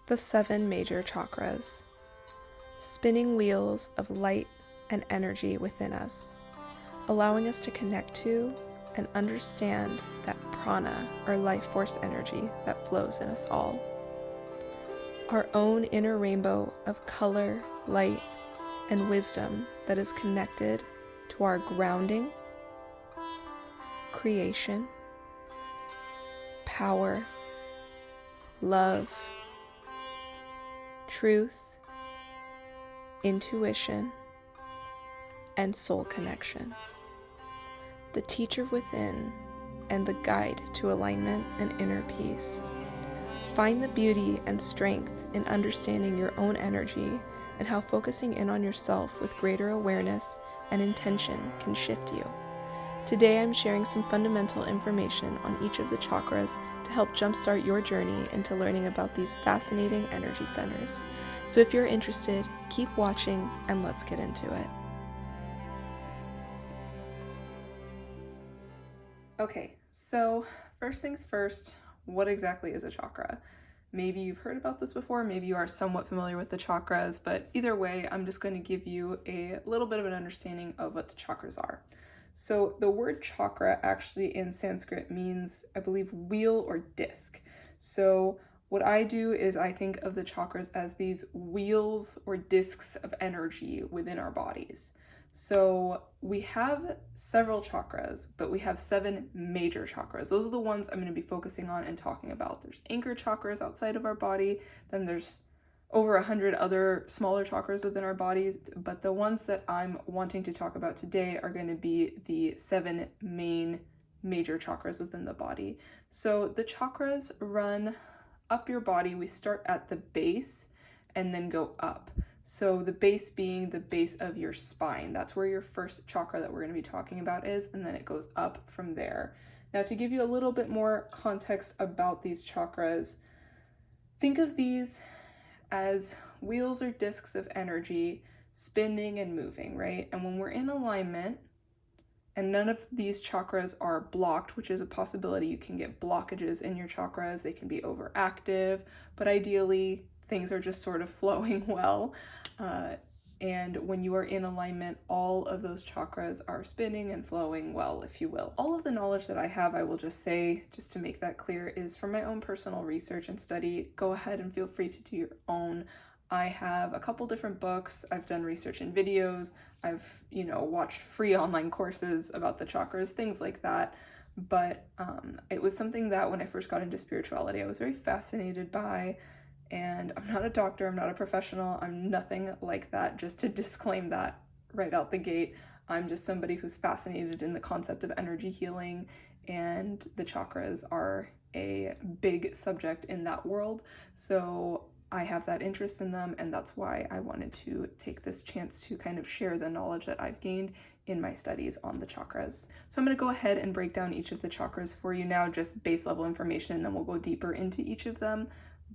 The 7 major chakras, spinning wheels of light and energy within us, allowing us to connect to and understand that prana, or life force energy that flows in us all. Our own inner rainbow of color, light, and wisdom that is connected to our grounding, creation, power, love, truth, intuition, and soul connection. The teacher within and the guide to alignment and inner peace. Find the beauty and strength in understanding your own energy and how focusing in on yourself with greater awareness and intention can shift you. Today I'm sharing some fundamental information on each of the chakras to help jumpstart your journey into learning about these fascinating energy centers. So if you're interested, keep watching and let's get into it. Okay, so first things first, what exactly is a chakra? Maybe you've heard about this before, maybe you are somewhat familiar with the chakras, but either way, I'm just going to give you a little bit of an understanding of what the chakras are. So the word chakra actually in Sanskrit means, I believe, wheel or disc. So what I do is I think of the chakras as these wheels or discs of energy within our bodies. So we have several chakras, but we have 7 major chakras. Those are the ones I'm going to be focusing on and talking about. There's anchor chakras outside of our body, then there's over 100 other smaller chakras within our bodies, but the ones that I'm wanting to talk about today are going to be the 7 main major chakras within the body. So the chakras run up your body. We start at the base and then go up. So the base being the base of your spine. That's where your first chakra that we're going to be talking about is, and then it goes up from there. Now, to give you a little bit more context about these chakras, think of these as wheels or discs of energy spinning and moving, right? And when we're in alignment and none of these chakras are blocked, which is a possibility, you can get blockages in your chakras, they can be overactive, but ideally things are just sort of flowing well. And when you are in alignment, all of those chakras are spinning and flowing well, if you will. All of the knowledge that I have, I will just say, just to make that clear, is from my own personal research and study. Go ahead and feel free to do your own. I have a couple different books. I've done research and videos. I've, watched free online courses about the chakras, things like that. But it was something that when I first got into spirituality, I was very fascinated by. And I'm not a doctor, I'm not a professional, I'm nothing like that, just to disclaim that right out the gate. I'm just somebody who's fascinated in the concept of energy healing, and the chakras are a big subject in that world. So I have that interest in them, and that's why I wanted to take this chance to kind of share the knowledge that I've gained in my studies on the chakras. So I'm going to go ahead and break down each of the chakras for you now, just base level information, and then we'll go deeper into each of them.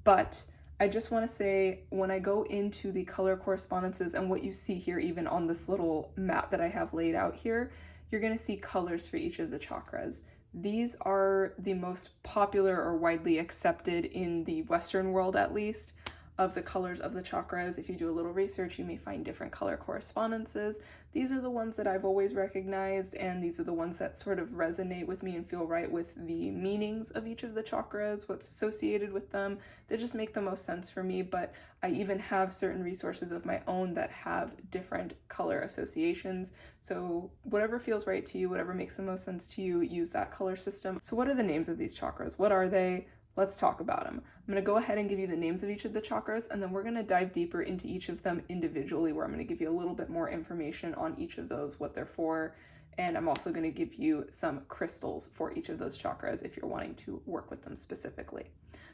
But I just want to say, when I go into the color correspondences and what you see here, even on this little map that I have laid out here, you're going to see colors for each of the chakras. These are the most popular or widely accepted in the Western world, at least, of the colors of the chakras. If you do a little research, you may find different color correspondences. These are the ones that I've always recognized, and these are the ones that sort of resonate with me and feel right with the meanings of each of the chakras, what's associated with them. They just make the most sense for me, but I even have certain resources of my own that have different color associations. So whatever feels right to you, whatever makes the most sense to you, use that color system. So what are the names of these chakras? What are they? Let's talk about them. I'm going to go ahead and give you the names of each of the chakras, and then we're going to dive deeper into each of them individually, where I'm going to give you a little bit more information on each of those, what they're for, and I'm also going to give you some crystals for each of those chakras if you're wanting to work with them specifically.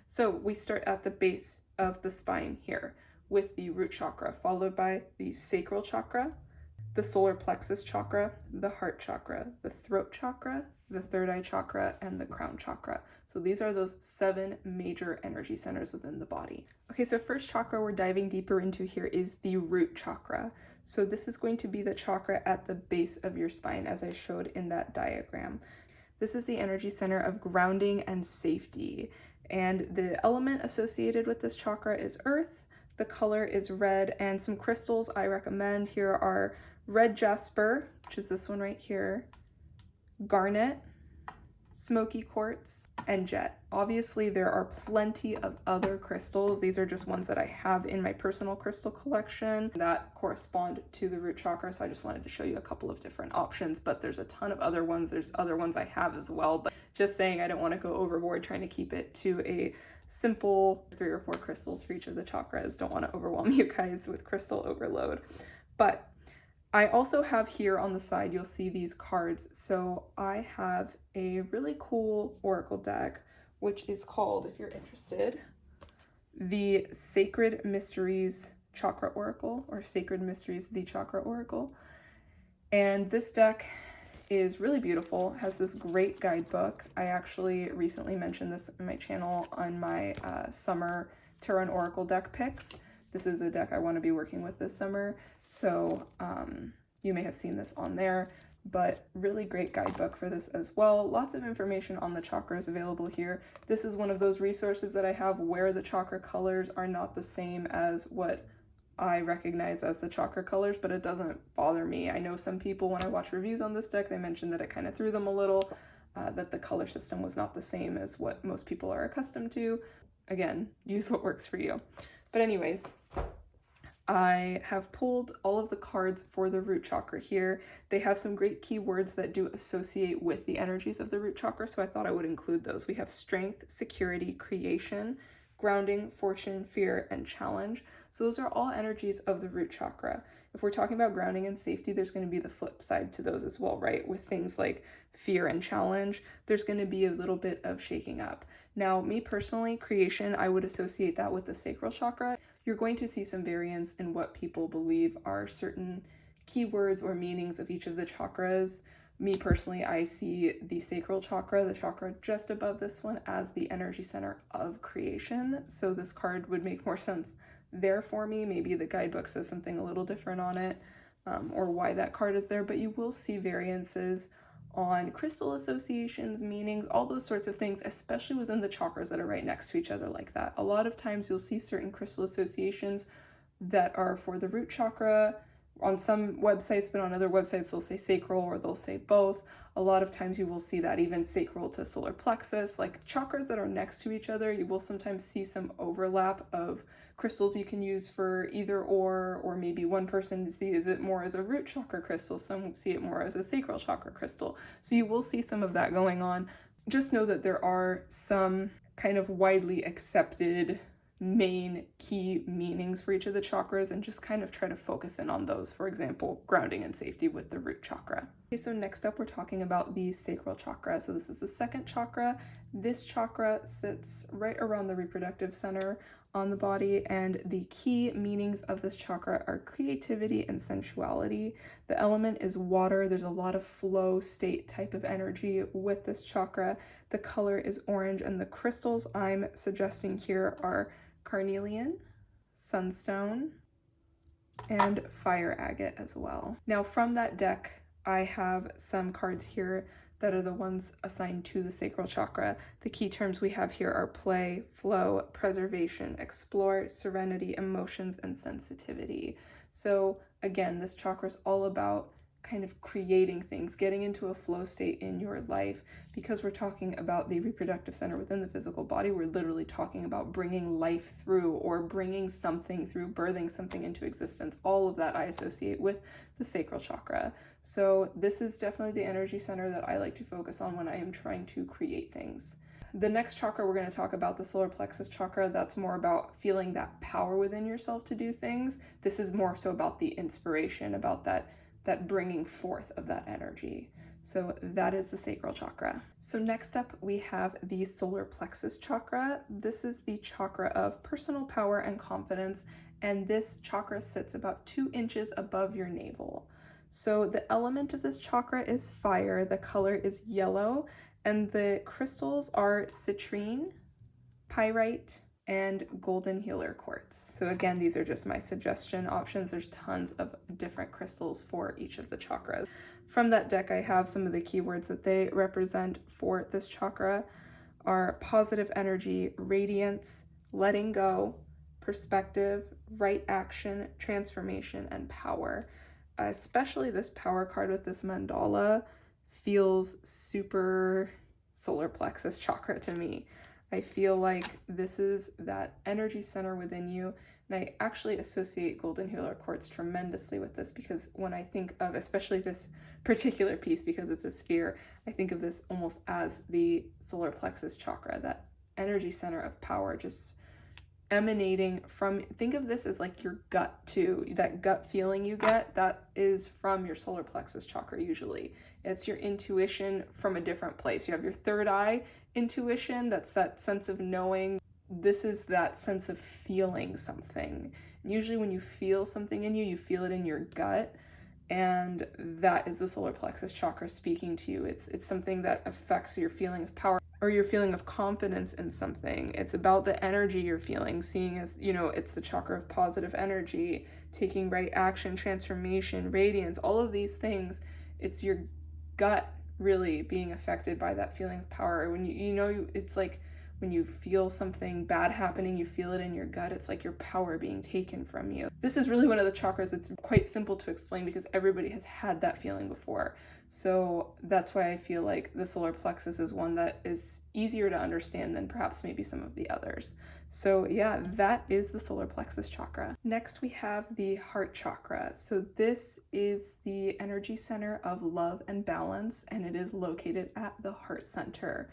So we start at the base of the spine here with the root chakra, followed by the sacral chakra, the solar plexus chakra, the heart chakra, the throat chakra, the third eye chakra, and the crown chakra. So these are those 7 major energy centers within the body. Okay, so first chakra we're diving deeper into here is the root chakra. So this is going to be the chakra at the base of your spine, as I showed in that diagram. This is the energy center of grounding and safety. And the element associated with this chakra is earth. The color is red, and some crystals I recommend here are red jasper, which is this one right here, garnet, smoky quartz, and jet. Obviously, there are plenty of other crystals. These are just ones that I have in my personal crystal collection that correspond to the root chakra, so I just wanted to show you a couple of different options, but there's a ton of other ones. There's other ones I have as well, but just saying I don't want to go overboard trying to keep it to a simple 3 or 4 crystals for each of the chakras. Don't want to overwhelm you guys with crystal overload. But I also have here on the side, you'll see these cards. So I have a really cool oracle deck, which is called, if you're interested, the Sacred Mysteries Chakra Oracle, or Sacred Mysteries the Chakra Oracle. And this deck is really beautiful, has this great guidebook. I actually recently mentioned this in my channel on my summer tarot and oracle deck picks. This is a deck I want to be working with this summer, so you may have seen this on there, but really great guidebook for this as well. Lots of information on the chakras available here. This is one of those resources that I have where the chakra colors are not the same as what I recognize as the chakra colors, but it doesn't bother me. I know some people, when I watch reviews on this deck, they mentioned that it kind of threw them a little, that the color system was not the same as what most people are accustomed to. Again, use what works for you. But anyways, I have pulled all of the cards for the root chakra here. They have some great keywords that do associate with the energies of the root chakra, so I thought I would include those. We have strength, security, creation, grounding, fortune, fear, and challenge. So those are all energies of the root chakra. If we're talking about grounding and safety, there's going to be the flip side to those as well, right? With things like fear and challenge, there's going to be a little bit of shaking up. Now, me personally, creation, I would associate that with the sacral chakra. You're going to see some variance in what people believe are certain keywords or meanings of each of the chakras. Me personally, I see the sacral chakra, the chakra just above this one, as the energy center of creation. So this card would make more sense there for me. Maybe the guidebook says something a little different on it, or why that card is there, but you will see variances on crystal associations, meanings, all those sorts of things, especially within the chakras that are right next to each other like that. A lot of times you'll see certain crystal associations that are for the root chakra on some websites, but on other websites they'll say sacral or they'll say both. A lot of times you will see that even sacral to solar plexus, like chakras that are next to each other, you will sometimes see some overlap of crystals you can use for either or maybe one person sees it more as a root chakra crystal, some see it more as a sacral chakra crystal. So you will see some of that going on. Just know that there are some kind of widely accepted main key meanings for each of the chakras, and just kind of try to focus in on those. For example, grounding and safety with the root chakra. Okay, so next up we're talking about the sacral chakra. So this is the second chakra. This chakra sits right around the reproductive center on the body, and the key meanings of this chakra are creativity and sensuality. The element is water. There's a lot of flow state type of energy with this chakra. The color is orange, and the crystals I'm suggesting here are carnelian, sunstone, and fire agate as well. Now from that deck, I have some cards here that are the ones assigned to the sacral chakra. The key terms we have here are play, flow, preservation, explore, serenity, emotions, and sensitivity. So again, this chakra is all about kind of creating things, getting into a flow state in your life. Because we're talking about the reproductive center within the physical body, we're literally talking about bringing life through, or bringing something through, birthing something into existence. All of that I associate with the sacral chakra. So this is definitely the energy center that I like to focus on when I am trying to create things. The next chakra we're going to talk about, the solar plexus chakra, that's more about feeling that power within yourself to do things. This is more so about the inspiration, about that bringing forth of that energy. So that is the sacral chakra. So next up we have the solar plexus chakra. This is the chakra of personal power and confidence, and this chakra sits about 2 inches above your navel. So the element of this chakra is fire, the color is yellow, and the crystals are citrine, pyrite, and golden healer quartz. So again, these are just my suggestion options. There's tons of different crystals for each of the chakras. From that deck, I have some of the keywords that they represent for this chakra are positive energy, radiance, letting go, perspective, right action, transformation, and power. Especially this power card with this mandala feels super solar plexus chakra to me. I feel like this is that energy center within you. And I actually associate golden healer quartz tremendously with this, because when I think of especially this particular piece, because it's a sphere, I think of this almost as the solar plexus chakra, that energy center of power, just emanating from, think of this as like your gut too, that gut feeling you get, that is from your solar plexus chakra. Usually it's your intuition from a different place. You have your third eye intuition, that's that sense of knowing. This is that sense of feeling something. Usually when you feel something in you, you feel it in your gut, and that is the solar plexus chakra speaking to you. It's something that affects your feeling of power or your feeling of confidence in something. It's about the energy you're feeling, seeing as, it's the chakra of positive energy, taking right action, transformation, radiance, all of these things. It's your gut really being affected by that feeling of power. When it's like when you feel something bad happening, you feel it in your gut. It's like your power being taken from you. This is really one of the chakras that's quite simple to explain, because everybody has had that feeling before. So that's why I feel like the solar plexus is one that is easier to understand than perhaps maybe some of the others. So yeah, that is the solar plexus chakra. Next we have the heart chakra. So this is the energy center of love and balance, and it is located at the heart center.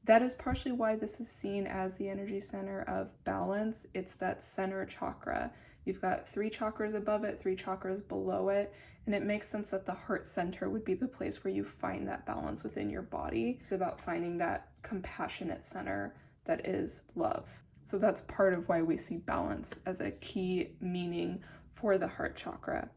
That is partially why this is seen as the energy center of balance. It's that center chakra. You've got 3 chakras above it, 3 chakras below it, and it makes sense that the heart center would be the place where you find that balance within your body. It's about finding that compassionate center that is love. So that's part of why we see balance as a key meaning for the heart chakra.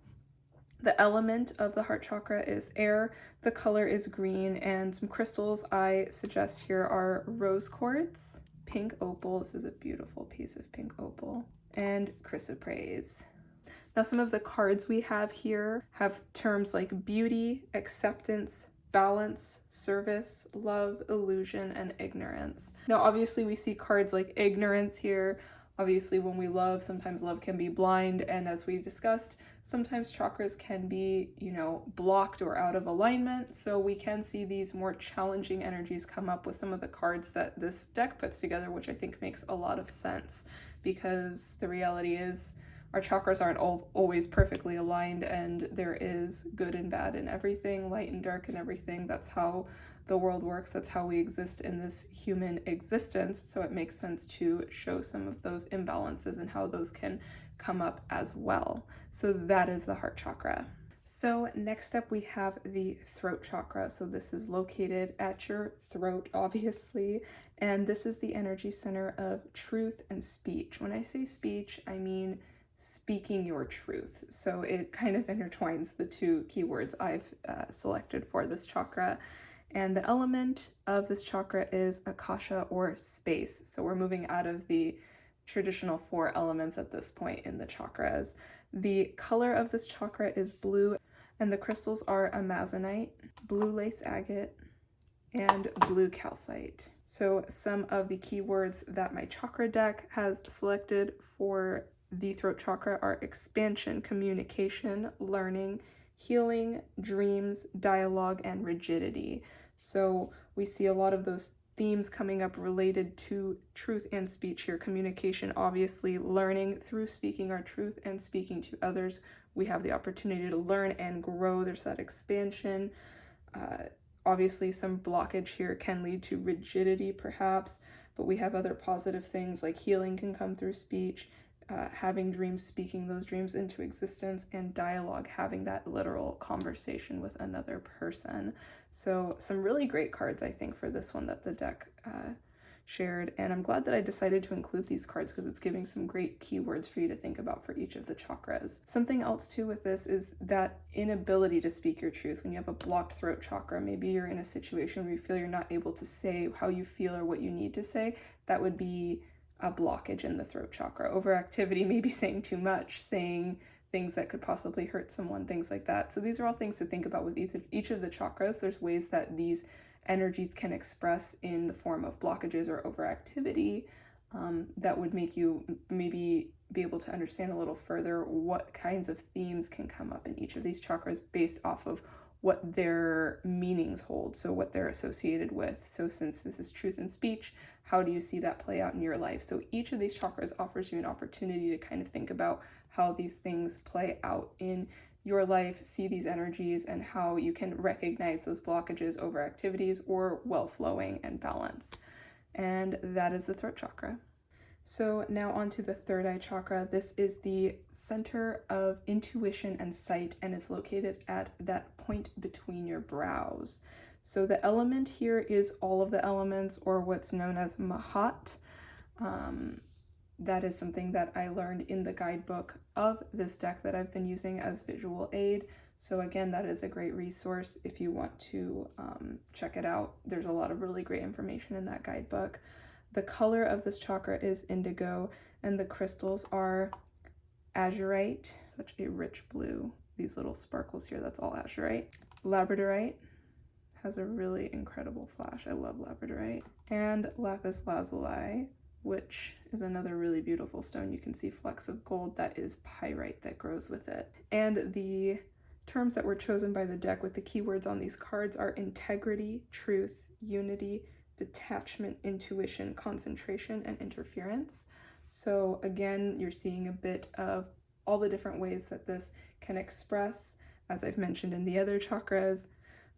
The element of the heart chakra is air, the color is green, and some crystals I suggest here are rose quartz, pink opal, this is a beautiful piece of pink opal, and chrysoprase. Now some of the cards we have here have terms like beauty, acceptance, balance, service, love, illusion, and ignorance. Now obviously we see cards like ignorance here. Obviously when we love, sometimes love can be blind, and as we discussed, sometimes chakras can be, blocked or out of alignment. So we can see these more challenging energies come up with some of the cards that this deck puts together, which I think makes a lot of sense, because the reality is our chakras aren't always perfectly aligned, and there is good and bad in everything, light and dark and everything. That's how the world works. That's how we exist in this human existence. So it makes sense to show some of those imbalances and how those can come up as well. So that is the heart chakra. So next up we have the throat chakra. So this is located at your throat, obviously, and this is the energy center of truth and speech. When I say speech, I mean speaking your truth. So it kind of intertwines the 2 keywords I've selected for this chakra. And the element of this chakra is akasha, or space. So we're moving out of the traditional 4 elements at this point in the chakras. The color of this chakra is blue, and the crystals are amazonite, blue lace agate, and blue calcite. So some of the keywords that my chakra deck has selected for the throat chakra are expansion, communication, learning, healing, dreams, dialogue, and rigidity. So we see a lot of those themes coming up related to truth and speech here. Communication, obviously, learning through speaking our truth and speaking to others. We have the opportunity to learn and grow. There's that expansion. Obviously, some blockage here can lead to rigidity, perhaps, but we have other positive things like healing can come through speech, having dreams, speaking those dreams into existence, and dialogue, having that literal conversation with another person. So some really great cards, I think, for this one that the deck shared, and I'm glad that I decided to include these cards because it's giving some great keywords for you to think about for each of the chakras. Something else too with this is that inability to speak your truth. When you have a blocked throat chakra, maybe you're in a situation where you feel you're not able to say how you feel or what you need to say, that would be a blockage in the throat chakra. Overactivity, maybe saying too much, saying things that could possibly hurt someone, things like that. So these are all things to think about with each of the chakras. There's ways that these energies can express in the form of blockages or overactivity, that would make you maybe be able to understand a little further what kinds of themes can come up in each of these chakras based off of what their meanings hold, so what they're associated with. So since this is truth in speech, how do you see that play out in your life? So each of these chakras offers you an opportunity to kind of think about how these things play out in your life, see these energies, and how you can recognize those blockages, overactivities, or well-flowing and balance. And that is the throat chakra. So now on to the third eye chakra. This is the center of intuition and sight and is located at that point between your brows. So the element here is all of the elements, or what's known as Mahat. That is something that I learned in the guidebook of this deck that I've been using as visual aid. So again, that is a great resource if you want to check it out. There's a lot of really great information in that guidebook. The color of this chakra is indigo, and the crystals are azurite, such a rich blue. These little sparkles here, that's all azurite. Labradorite has a really incredible flash. I love labradorite. And lapis lazuli, which is another really beautiful stone. You can see flecks of gold. That is pyrite that grows with it. And the terms that were chosen by the deck with the keywords on these cards are integrity, truth, unity, detachment, intuition, concentration, and interference. So again, you're seeing a bit of all the different ways that this can express, as I've mentioned in the other chakras,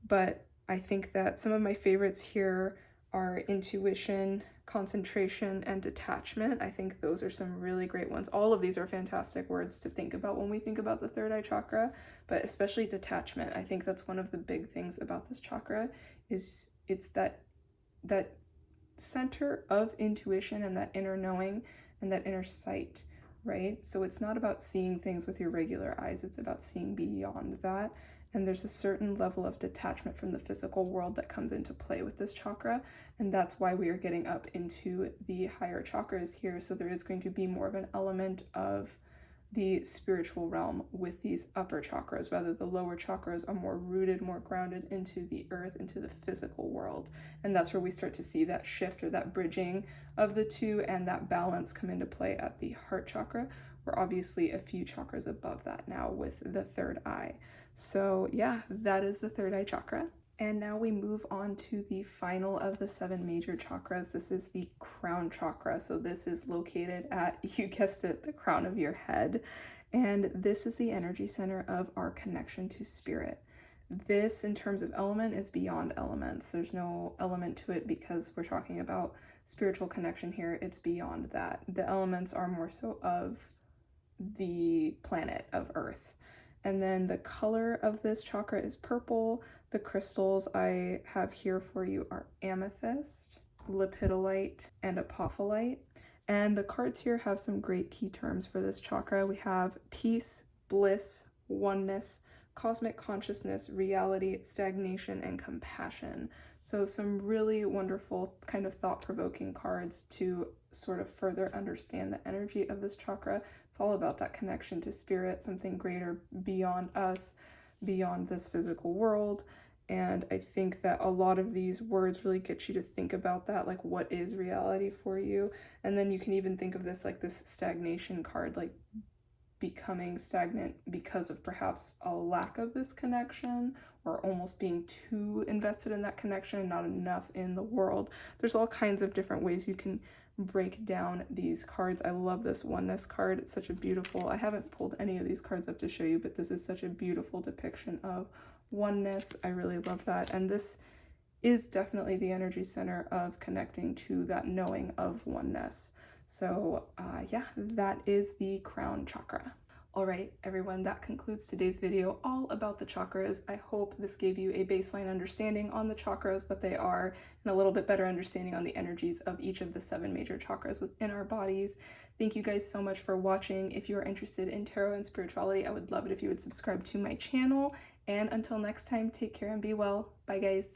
but I think that some of my favorites here are intuition, concentration, and detachment. I think those are some really great ones. All of these are fantastic words to think about when we think about the third eye chakra, but especially detachment. I think that's one of the big things about this chakra is it's that center of intuition and that inner knowing and that inner sight, right? So it's not about seeing things with your regular eyes, it's about seeing beyond that. And there's a certain level of detachment from the physical world that comes into play with this chakra, and that's why we are getting up into the higher chakras here. So there is going to be more of an element of the spiritual realm with these upper chakras, rather the lower chakras are more rooted, more grounded into the earth, into the physical world. And that's where we start to see that shift or that bridging of the two and that balance come into play at the heart chakra. We're obviously a few chakras above that now with the third eye. So yeah, that is the third eye chakra. And now we move on to the final of the 7 major chakras. This is the crown chakra. So this is located at, you guessed it, the crown of your head. And this is the energy center of our connection to spirit. This, in terms of element, is beyond elements. There's no element to it because we're talking about spiritual connection here. It's beyond that. The elements are more so of the planet of Earth. And then the color of this chakra is purple. The crystals I have here for you are amethyst, lepidolite, and apophyllite. And the cards here have some great key terms for this chakra. We have peace, bliss, oneness, cosmic consciousness, reality, stagnation, and compassion. So some really wonderful kind of thought-provoking cards to sort of further understand the energy of this chakra. It's all about that connection to spirit, something greater beyond us, beyond this physical world. And I think that a lot of these words really get you to think about that, like what is reality for you? And then you can even think of this like this stagnation card, like becoming stagnant because of perhaps a lack of this connection or almost being too invested in that connection and not enough in the world. There's all kinds of different ways you can break down these cards. I love this oneness card. It's such a beautiful, I haven't pulled any of these cards up to show you, but this is such a beautiful depiction of oneness. I really love that. And this is definitely the energy center of connecting to that knowing of oneness. So yeah, that is the crown chakra. All right, everyone, that concludes today's video all about the chakras. I hope this gave you a baseline understanding on the chakras, what they are, and a little bit better understanding on the energies of each of the 7 major chakras within our bodies. Thank you guys so much for watching. If you are interested in tarot and spirituality, I would love it if you would subscribe to my channel. And until next time, take care and be well. Bye, guys.